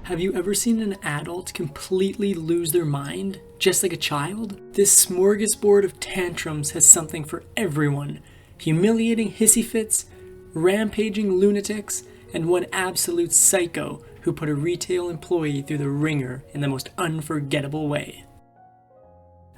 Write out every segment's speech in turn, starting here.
Have you ever seen an adult completely lose their mind, just like a child? This smorgasbord of tantrums has something for everyone. Humiliating hissy fits, rampaging lunatics, and one absolute psycho who put a retail employee through the wringer in the most unforgettable way.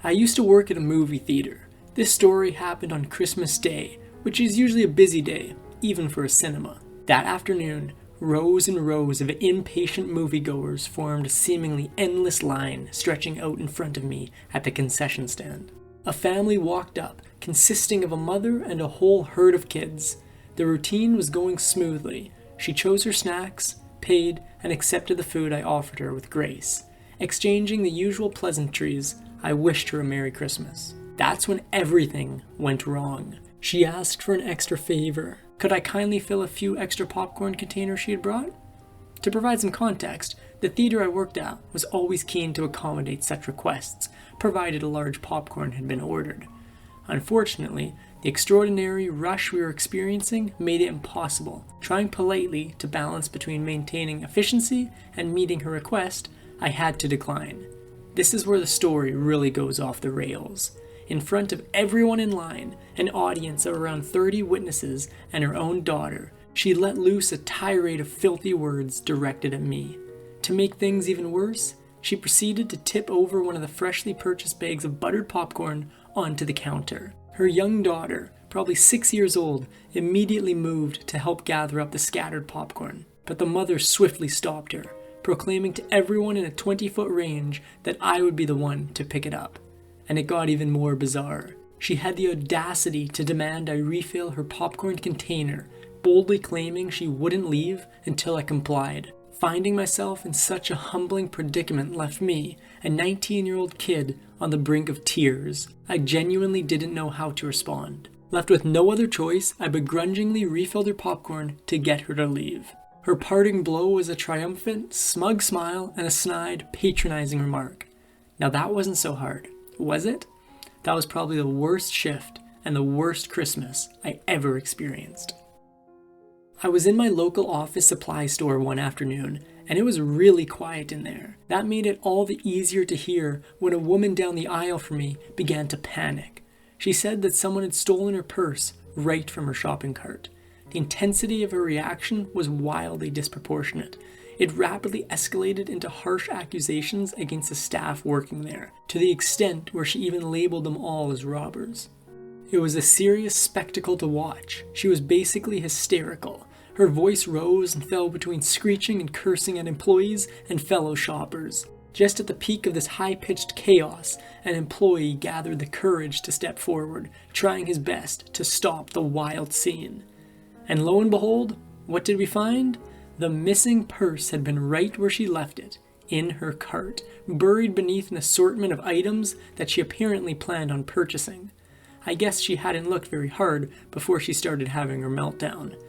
I used to work at a movie theater. This story happened on Christmas Day, which is usually a busy day, even for a cinema. That afternoon, rows and rows of impatient moviegoers formed a seemingly endless line stretching out in front of me at the concession stand. A family walked up, consisting of a mother and a whole herd of kids. The routine was going smoothly. She chose her snacks, paid, and accepted the food I offered her with grace. Exchanging the usual pleasantries, I wished her a Merry Christmas. That's when everything went wrong. She asked for an extra favor. Could I kindly fill a few extra popcorn containers she had brought? To provide some context, the theater I worked at was always keen to accommodate such requests, provided a large popcorn had been ordered. Unfortunately, the extraordinary rush we were experiencing made it impossible. Trying politely to balance between maintaining efficiency and meeting her request, I had to decline. This is where the story really goes off the rails. In front of everyone in line, an audience of around 30 witnesses and her own daughter, she let loose a tirade of filthy words directed at me. To make things even worse, she proceeded to tip over one of the freshly purchased bags of buttered popcorn onto the counter. Her young daughter, probably 6 years old, immediately moved to help gather up the scattered popcorn, but the mother swiftly stopped her, proclaiming to everyone in a 20-foot range that I would be the one to pick it up. And it got even more bizarre. She had the audacity to demand I refill her popcorn container, boldly claiming she wouldn't leave until I complied. Finding myself in such a humbling predicament left me, a 19-year-old kid, on the brink of tears. I genuinely didn't know how to respond. Left with no other choice, I begrudgingly refilled her popcorn to get her to leave. Her parting blow was a triumphant, smug smile and a snide, patronizing remark. Now that wasn't so hard. Was it? That was probably the worst shift and the worst Christmas I ever experienced. I was in my local office supply store one afternoon, and it was really quiet in there. That made it all the easier to hear when a woman down the aisle from me began to panic. She said that someone had stolen her purse right from her shopping cart. The intensity of her reaction was wildly disproportionate. It rapidly escalated into harsh accusations against the staff working there, to the extent where she even labeled them all as robbers. It was a serious spectacle to watch. She was basically hysterical. Her voice rose and fell between screeching and cursing at employees and fellow shoppers. Just at the peak of this high-pitched chaos, an employee gathered the courage to step forward, trying his best to stop the wild scene. And lo and behold, what did we find? The missing purse had been right where she left it, in her cart, buried beneath an assortment of items that she apparently planned on purchasing. I guess she hadn't looked very hard before she started having her meltdown.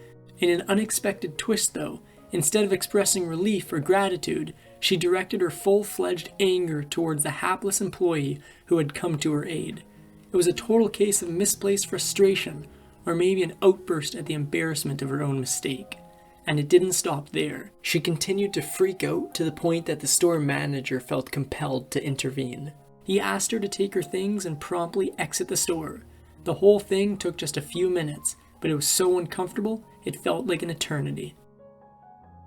In an unexpected twist though, instead of expressing relief or gratitude, she directed her full-fledged anger towards the hapless employee who had come to her aid. It was a total case of misplaced frustration, or maybe an outburst at the embarrassment of her own mistake. And it didn't stop there. She continued to freak out to the point that the store manager felt compelled to intervene. He asked her to take her things and promptly exit the store. The whole thing took just a few minutes, but it was so uncomfortable, it felt like an eternity.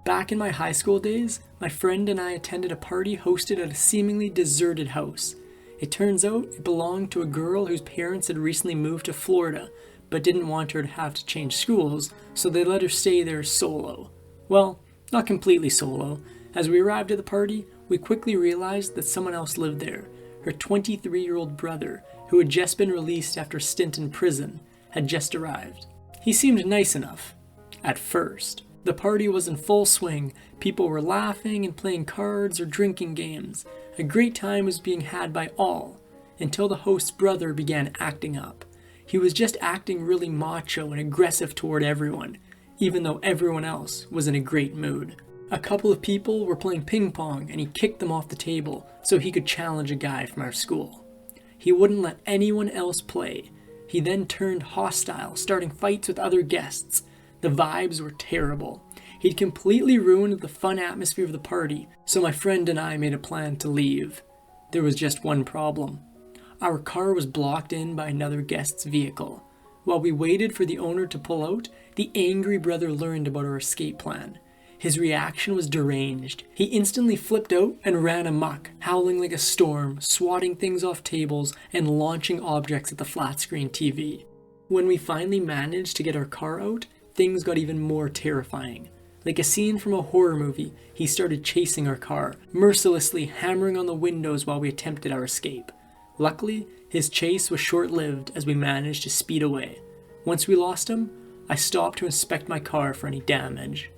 Back in my high school days, my friend and I attended a party hosted at a seemingly deserted house. It turns out it belonged to a girl whose parents had recently moved to Florida, but didn't want her to have to change schools, so they let her stay there solo. Well, not completely solo. As we arrived at the party, we quickly realized that someone else lived there. Her 23-year-old brother, who had just been released after a stint in prison, had just arrived. He seemed nice enough. At first. The party was in full swing. People were laughing and playing cards or drinking games. A great time was being had by all, until the host's brother began acting up. He was just acting really macho and aggressive toward everyone, even though everyone else was in a great mood. A couple of people were playing ping pong and he kicked them off the table so he could challenge a guy from our school. He wouldn't let anyone else play. He then turned hostile, starting fights with other guests. The vibes were terrible. He'd completely ruined the fun atmosphere of the party, so my friend and I made a plan to leave. There was just one problem. Our car was blocked in by another guest's vehicle. While we waited for the owner to pull out, the angry brother learned about our escape plan. His reaction was deranged. He instantly flipped out and ran amok, howling like a storm, swatting things off tables, and launching objects at the flat-screen TV. When we finally managed to get our car out, things got even more terrifying. Like a scene from a horror movie, he started chasing our car, mercilessly hammering on the windows while we attempted our escape. Luckily, his chase was short-lived as we managed to speed away. Once we lost him, I stopped to inspect my car for any damage.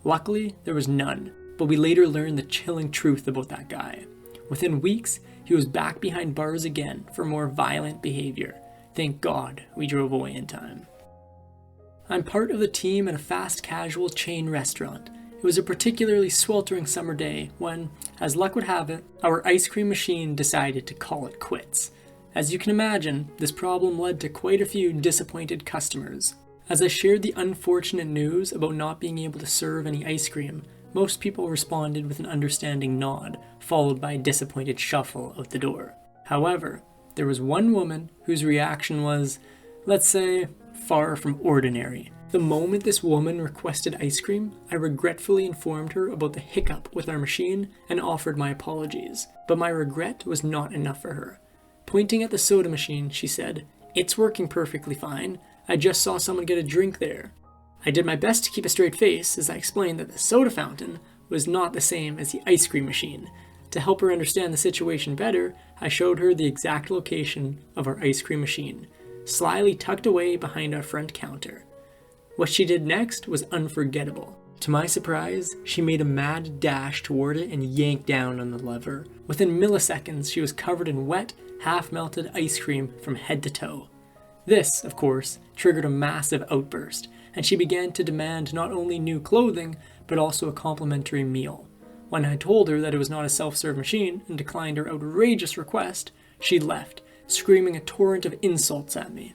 Luckily, there was none, but we later learned the chilling truth about that guy. Within weeks, he was back behind bars again for more violent behavior. Thank God we drove away in time. I'm part of the team at a fast casual chain restaurant. It was a particularly sweltering summer day when, as luck would have it, our ice cream machine decided to call it quits. As you can imagine, this problem led to quite a few disappointed customers. As I shared the unfortunate news about not being able to serve any ice cream, most people responded with an understanding nod, followed by a disappointed shuffle out the door. However, there was one woman whose reaction was, let's say, far from ordinary. The moment this woman requested ice cream, I regretfully informed her about the hiccup with our machine and offered my apologies. But my regret was not enough for her. Pointing at the soda machine, she said, "It's working perfectly fine. I just saw someone get a drink there." I did my best to keep a straight face as I explained that the soda fountain was not the same as the ice cream machine. To help her understand the situation better, I showed her the exact location of our ice cream machine, slyly tucked away behind our front counter. What she did next was unforgettable. To my surprise, she made a mad dash toward it and yanked down on the lever. Within milliseconds, she was covered in wet, half-melted ice cream from head to toe. This, of course, triggered a massive outburst, and she began to demand not only new clothing, but also a complimentary meal. When I told her that it was not a self-serve machine and declined her outrageous request, she left, screaming a torrent of insults at me.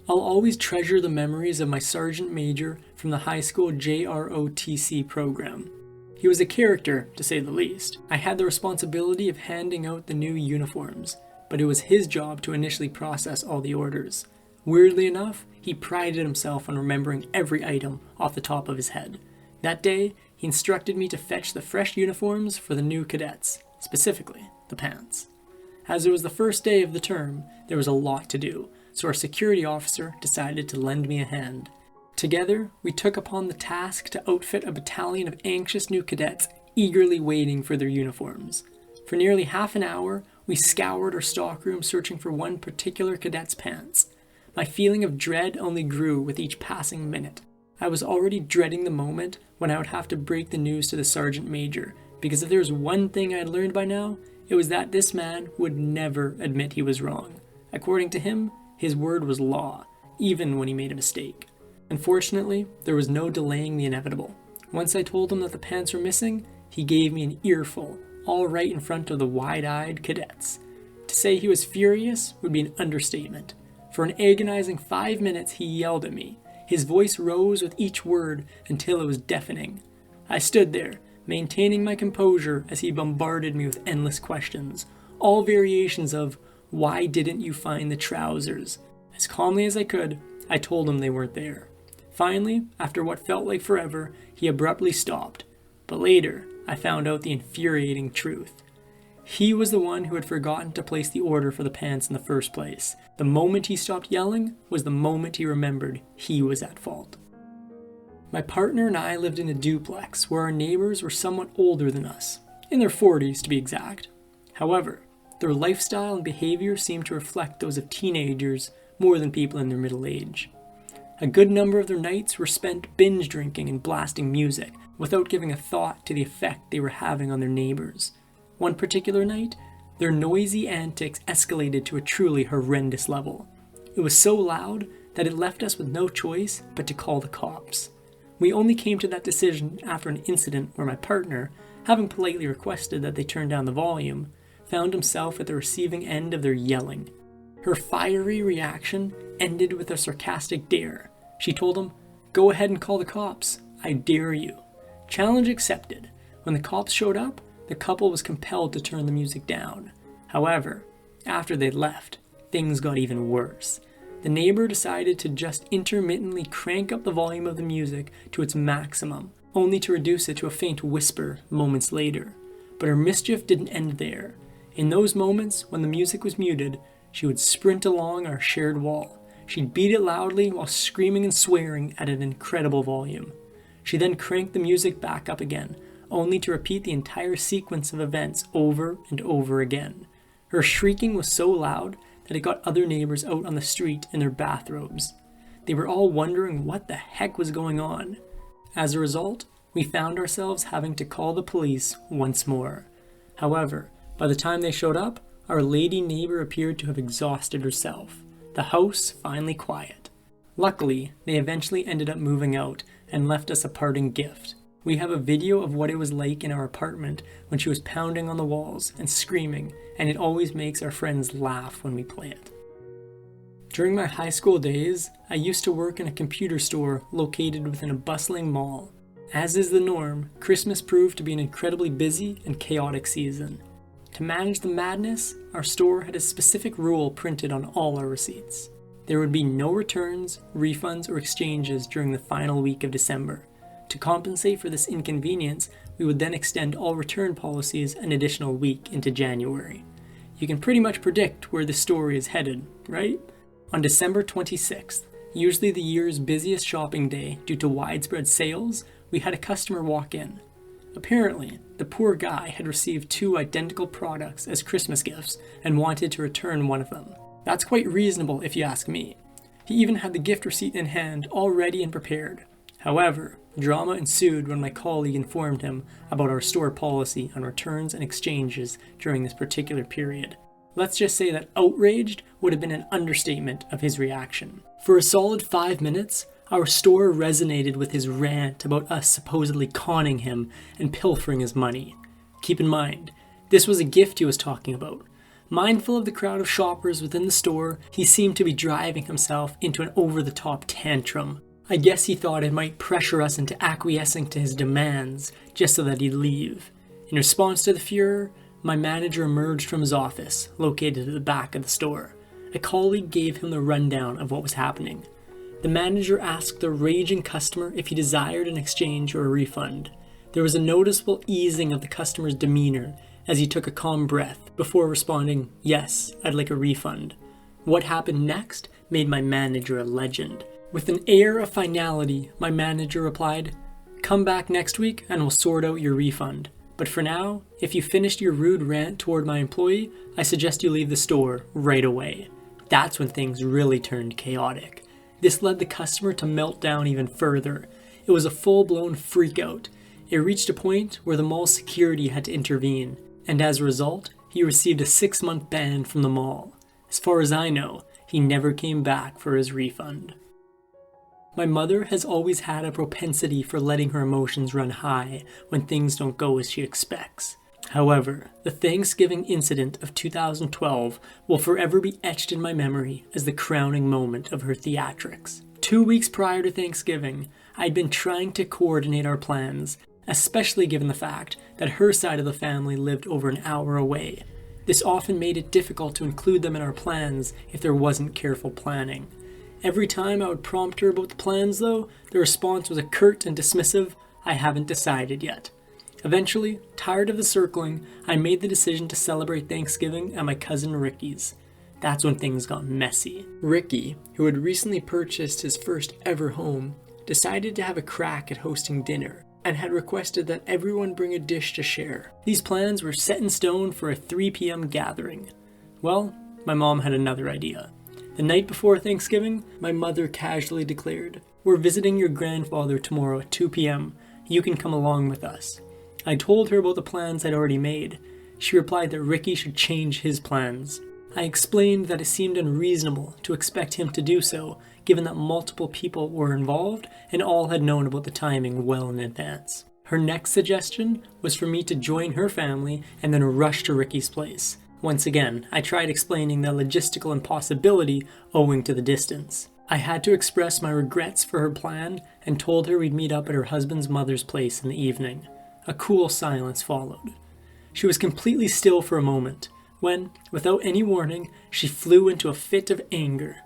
I'll always treasure the memories of my sergeant major from the high school JROTC program. He was a character, to say the least. I had the responsibility of handing out the new uniforms, but it was his job to initially process all the orders. Weirdly enough, he prided himself on remembering every item off the top of his head. That day, he instructed me to fetch the fresh uniforms for the new cadets, specifically the pants. As it was the first day of the term, there was a lot to do, so our security officer decided to lend me a hand. Together, we took upon the task to outfit a battalion of anxious new cadets eagerly waiting for their uniforms. For nearly half an hour, we scoured our stockroom searching for one particular cadet's pants. My feeling of dread only grew with each passing minute. I was already dreading the moment when I would have to break the news to the sergeant major, because if there was one thing I had learned by now, it was that this man would never admit he was wrong. According to him, his word was law, even when he made a mistake. Unfortunately, there was no delaying the inevitable. Once I told him that the pants were missing, he gave me an earful, all right in front of the wide-eyed cadets. To say he was furious would be an understatement. For an agonizing 5 minutes, he yelled at me. His voice rose with each word until it was deafening. I stood there, maintaining my composure as he bombarded me with endless questions, all variations of, "Why didn't you find the trousers?" As calmly as I could, I told him they weren't there. Finally, after what felt like forever, he abruptly stopped. But later, I found out the infuriating truth. He was the one who had forgotten to place the order for the pants in the first place. The moment he stopped yelling was the moment he remembered he was at fault. My partner and I lived in a duplex where our neighbors were somewhat older than us, in their 40s to be exact. However, their lifestyle and behavior seemed to reflect those of teenagers more than people in their middle age. A good number of their nights were spent binge drinking and blasting music without giving a thought to the effect they were having on their neighbors. One particular night, their noisy antics escalated to a truly horrendous level. It was so loud that it left us with no choice but to call the cops. We only came to that decision after an incident where my partner, having politely requested that they turn down the volume, found himself at the receiving end of their yelling. Her fiery reaction ended with a sarcastic dare. She told him, "Go ahead and call the cops. I dare you. Challenge accepted. When the cops showed up, the couple was compelled to turn the music down. However, after they'd left, things got even worse. The neighbor decided to just intermittently crank up the volume of the music to its maximum, only to reduce it to a faint whisper moments later. But her mischief didn't end there. In those moments, when the music was muted, she would sprint along our shared wall. She'd beat it loudly while screaming and swearing at an incredible volume. She then cranked the music back up again, only to repeat the entire sequence of events over and over again. Her shrieking was so loud that it got other neighbors out on the street in their bathrobes. They were all wondering what the heck was going on. As a result, we found ourselves having to call the police once more. However, by the time they showed up, our lady neighbor appeared to have exhausted herself. The house finally quiet. Luckily, they eventually ended up moving out and left us a parting gift. We have a video of what it was like in our apartment when she was pounding on the walls and screaming, and it always makes our friends laugh when we play it. During my high school days, I used to work in a computer store located within a bustling mall. As is the norm, Christmas proved to be an incredibly busy and chaotic season. To manage the madness, our store had a specific rule printed on all our receipts. There would be no returns, refunds, or exchanges during the final week of December. To compensate for this inconvenience, we would then extend all return policies an additional week into January. You can pretty much predict where the story is headed, right? On December 26th, usually the year's busiest shopping day due to widespread sales, we had a customer walk in. Apparently, the poor guy had received 2 identical products as Christmas gifts and wanted to return one of them. That's quite reasonable if you ask me. He even had the gift receipt in hand, all ready and prepared. However, drama ensued when my colleague informed him about our store policy on returns and exchanges during this particular period. Let's just say that outraged would have been an understatement of his reaction. For a solid 5 minutes, our store resonated with his rant about us supposedly conning him and pilfering his money. Keep in mind, this was a gift he was talking about. Mindful of the crowd of shoppers within the store, he seemed to be driving himself into an over-the-top tantrum. I guess he thought it might pressure us into acquiescing to his demands, just so that he'd leave. In response to the furor, my manager emerged from his office, located at the back of the store. A colleague gave him the rundown of what was happening. The manager asked the raging customer if he desired an exchange or a refund. There was a noticeable easing of the customer's demeanor as he took a calm breath before responding, "Yes, I'd like a refund." What happened next made my manager a legend. With an air of finality, my manager replied, "Come back next week and we'll sort out your refund. But for now, if you finished your rude rant toward my employee, I suggest you leave the store right away." That's when things really turned chaotic. This led the customer to melt down even further. It was a full-blown freak-out. It reached a point where the mall security had to intervene, and as a result, he received a 6-month ban from the mall. As far as I know, he never came back for his refund. My mother has always had a propensity for letting her emotions run high when things don't go as she expects. However, the Thanksgiving incident of 2012 will forever be etched in my memory as the crowning moment of her theatrics. 2 weeks prior to Thanksgiving, I'd been trying to coordinate our plans, especially given the fact that her side of the family lived over an hour away. This often made it difficult to include them in our plans if there wasn't careful planning. Every time I would prompt her about the plans, though, the response was a curt and dismissive, "I haven't decided yet." Eventually, tired of the circling, I made the decision to celebrate Thanksgiving at my cousin Ricky's. That's when things got messy. Ricky, who had recently purchased his first ever home, decided to have a crack at hosting dinner, and had requested that everyone bring a dish to share. These plans were set in stone for a 3 p.m. gathering. Well, my mom had another idea. The night before Thanksgiving, my mother casually declared, "We're visiting your grandfather tomorrow at 2 p.m. You can come along with us." I told her about the plans I'd already made. She replied that Ricky should change his plans. I explained that it seemed unreasonable to expect him to do so, given that multiple people were involved and all had known about the timing well in advance. Her next suggestion was for me to join her family and then rush to Ricky's place. Once again, I tried explaining the logistical impossibility owing to the distance. I had to express my regrets for her plan and told her we'd meet up at her husband's mother's place in the evening. A cool silence followed. She was completely still for a moment, when, without any warning, she flew into a fit of anger.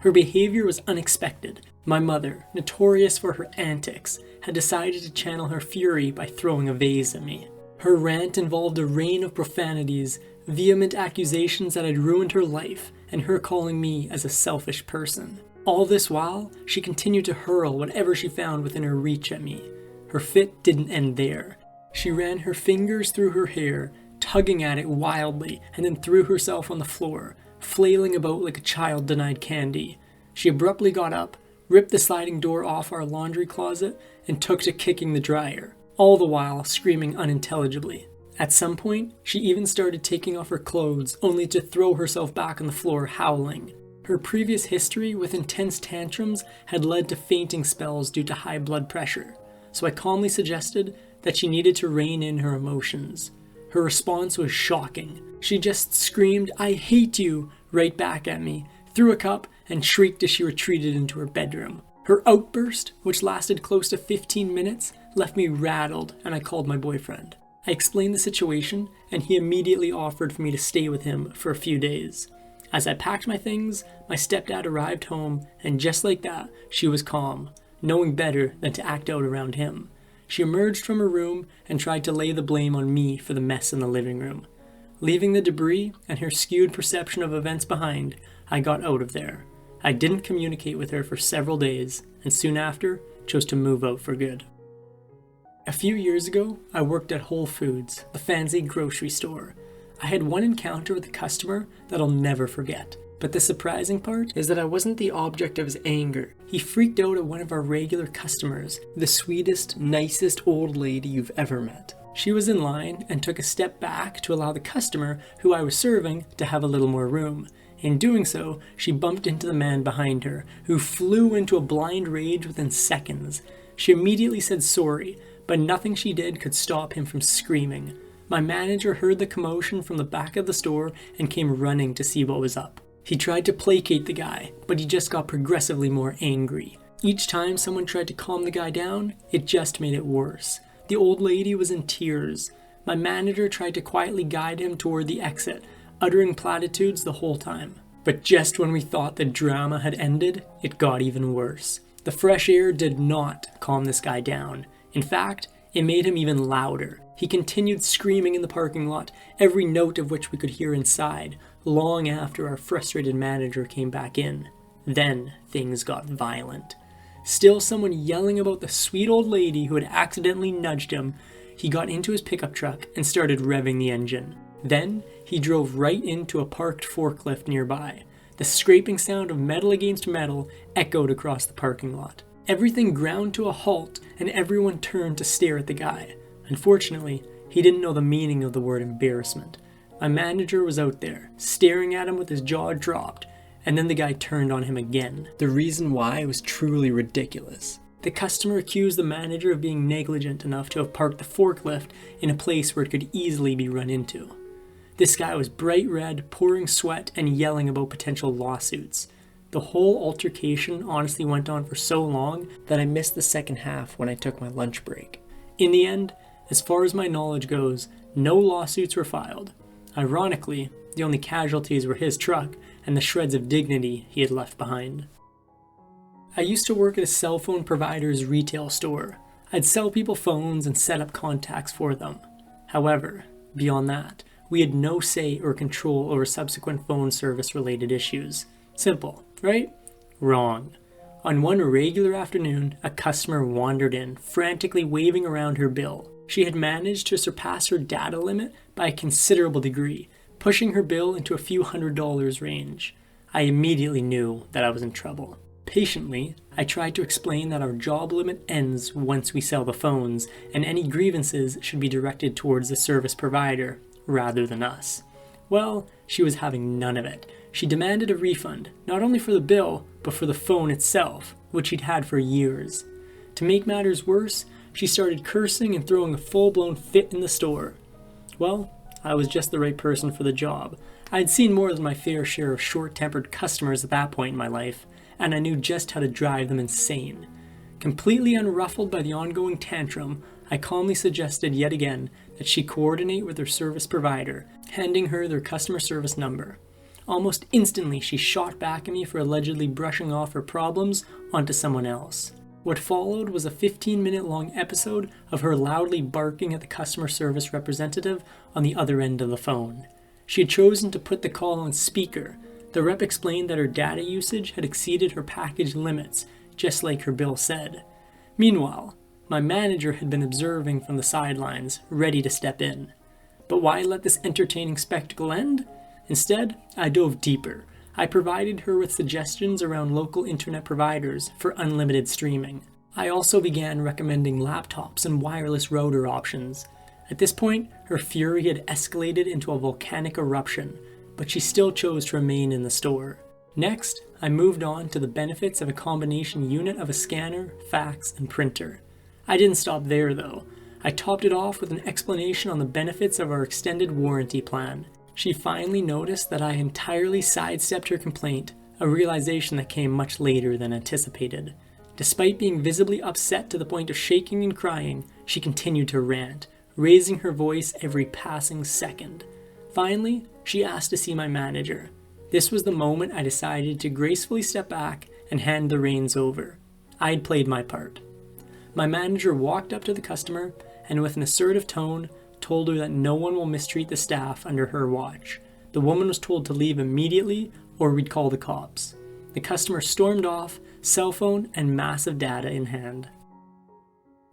Her behavior was unexpected. My mother, notorious for her antics, had decided to channel her fury by throwing a vase at me. Her rant involved a rain of profanities, vehement accusations that I'd ruined her life, and her calling me as a selfish person. All this while, she continued to hurl whatever she found within her reach at me. Her fit didn't end there. She ran her fingers through her hair, tugging at it wildly, and then threw herself on the floor, flailing about like a child denied candy. She abruptly got up, ripped the sliding door off our laundry closet, and took to kicking the dryer, all the while screaming unintelligibly. At some point, she even started taking off her clothes, only to throw herself back on the floor howling. Her previous history with intense tantrums had led to fainting spells due to high blood pressure, so I calmly suggested that she needed to rein in her emotions. Her response was shocking. She just screamed, "I hate you," right back at me, threw a cup, and shrieked as she retreated into her bedroom. Her outburst, which lasted close to 15 minutes, left me rattled, and I called my boyfriend. I explained the situation, and he immediately offered for me to stay with him for a few days. As I packed my things, my stepdad arrived home, and just like that, she was calm, knowing better than to act out around him. She emerged from her room and tried to lay the blame on me for the mess in the living room. Leaving the debris and her skewed perception of events behind, I got out of there. I didn't communicate with her for several days, and soon after, chose to move out for good. A few years ago, I worked at Whole Foods, a fancy grocery store. I had one encounter with a customer that I'll never forget. But the surprising part is that I wasn't the object of his anger. He freaked out at one of our regular customers, the sweetest, nicest old lady you've ever met. She was in line and took a step back to allow the customer who I was serving to have a little more room. In doing so, she bumped into the man behind her, who flew into a blind rage within seconds. She immediately said sorry, but nothing she did could stop him from screaming. My manager heard the commotion from the back of the store and came running to see what was up. He tried to placate the guy, but he just got progressively more angry. Each time someone tried to calm the guy down, it just made it worse. The old lady was in tears. My manager tried to quietly guide him toward the exit, uttering platitudes the whole time. But just when we thought the drama had ended, it got even worse. The fresh air did not calm this guy down. In fact, it made him even louder. He continued screaming in the parking lot, every note of which we could hear inside, long after our frustrated manager came back in. Then things got violent. Still someone yelling about the sweet old lady who had accidentally nudged him, he got into his pickup truck and started revving the engine. Then he drove right into a parked forklift nearby. The scraping sound of metal against metal echoed across the parking lot. Everything ground to a halt and everyone turned to stare at the guy. Unfortunately, he didn't know the meaning of the word embarrassment. My manager was out there, staring at him with his jaw dropped, and then the guy turned on him again. The reason why was truly ridiculous. The customer accused the manager of being negligent enough to have parked the forklift in a place where it could easily be run into. This guy was bright red, pouring sweat, and yelling about potential lawsuits. The whole altercation honestly went on for so long that I missed the second half when I took my lunch break. In the end, as far as my knowledge goes, no lawsuits were filed. Ironically, the only casualties were his truck and the shreds of dignity he had left behind. I used to work at a cell phone provider's retail store. I'd sell people phones and set up contacts for them. However, beyond that, we had no say or control over subsequent phone service related issues. Simple, right? Wrong. On one regular afternoon, a customer wandered in, frantically waving around her bill. She had managed to surpass her data limit by a considerable degree, pushing her bill into a few $100s range. I immediately knew that I was in trouble. Patiently, I tried to explain that our job limit ends once we sell the phones, and any grievances should be directed towards the service provider, rather than us. Well, she was having none of it. She demanded a refund, not only for the bill, but for the phone itself, which she'd had for years. To make matters worse, she started cursing and throwing a full-blown fit in the store. Well, I was just the right person for the job. I had seen more than my fair share of short-tempered customers at that point in my life, and I knew just how to drive them insane. Completely unruffled by the ongoing tantrum, I calmly suggested yet again that she coordinate with her service provider, handing her their customer service number. Almost instantly, she shot back at me for allegedly brushing off her problems onto someone else. What followed was a 15-minute long episode of her loudly barking at the customer service representative on the other end of the phone. She had chosen to put the call on speaker. The rep explained that her data usage had exceeded her package limits, just like her bill said. Meanwhile, my manager had been observing from the sidelines, ready to step in. But why let this entertaining spectacle end? Instead, I dove deeper. I provided her with suggestions around local internet providers for unlimited streaming. I also began recommending laptops and wireless router options. At this point, her fury had escalated into a volcanic eruption, but she still chose to remain in the store. Next, I moved on to the benefits of a combination unit of a scanner, fax, and printer. I didn't stop there though. I topped it off with an explanation on the benefits of our extended warranty plan. She finally noticed that I entirely sidestepped her complaint, a realization that came much later than anticipated. Despite being visibly upset to the point of shaking and crying, she continued to rant, raising her voice every passing second. Finally, she asked to see my manager. This was the moment I decided to gracefully step back and hand the reins over. I had played my part. My manager walked up to the customer and with an assertive tone told her that no one will mistreat the staff under her watch. The woman was told to leave immediately or we'd call the cops. The customer stormed off, cell phone and massive data in hand.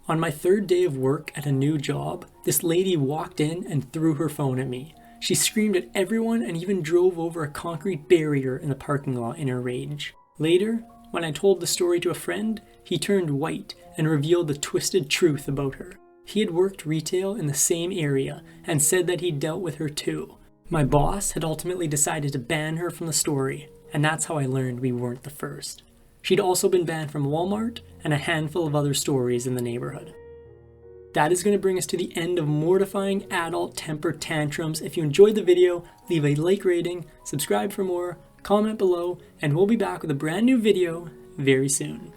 On my third day of work at a new job, this lady walked in and threw her phone at me. She screamed at everyone and even drove over a concrete barrier in the parking lot in her rage. Later, when I told the story to a friend, he turned white and revealed the twisted truth about her. He had worked retail in the same area and said that he'd dealt with her too. My boss had ultimately decided to ban her from the story, and that's how I learned we weren't the first. She'd also been banned from Walmart and a handful of other stories in the neighborhood. That is going to bring us to the end of Mortifying Adult Temper Tantrums. If you enjoyed the video, leave a like rating, subscribe for more, comment below, and we'll be back with a brand new video very soon.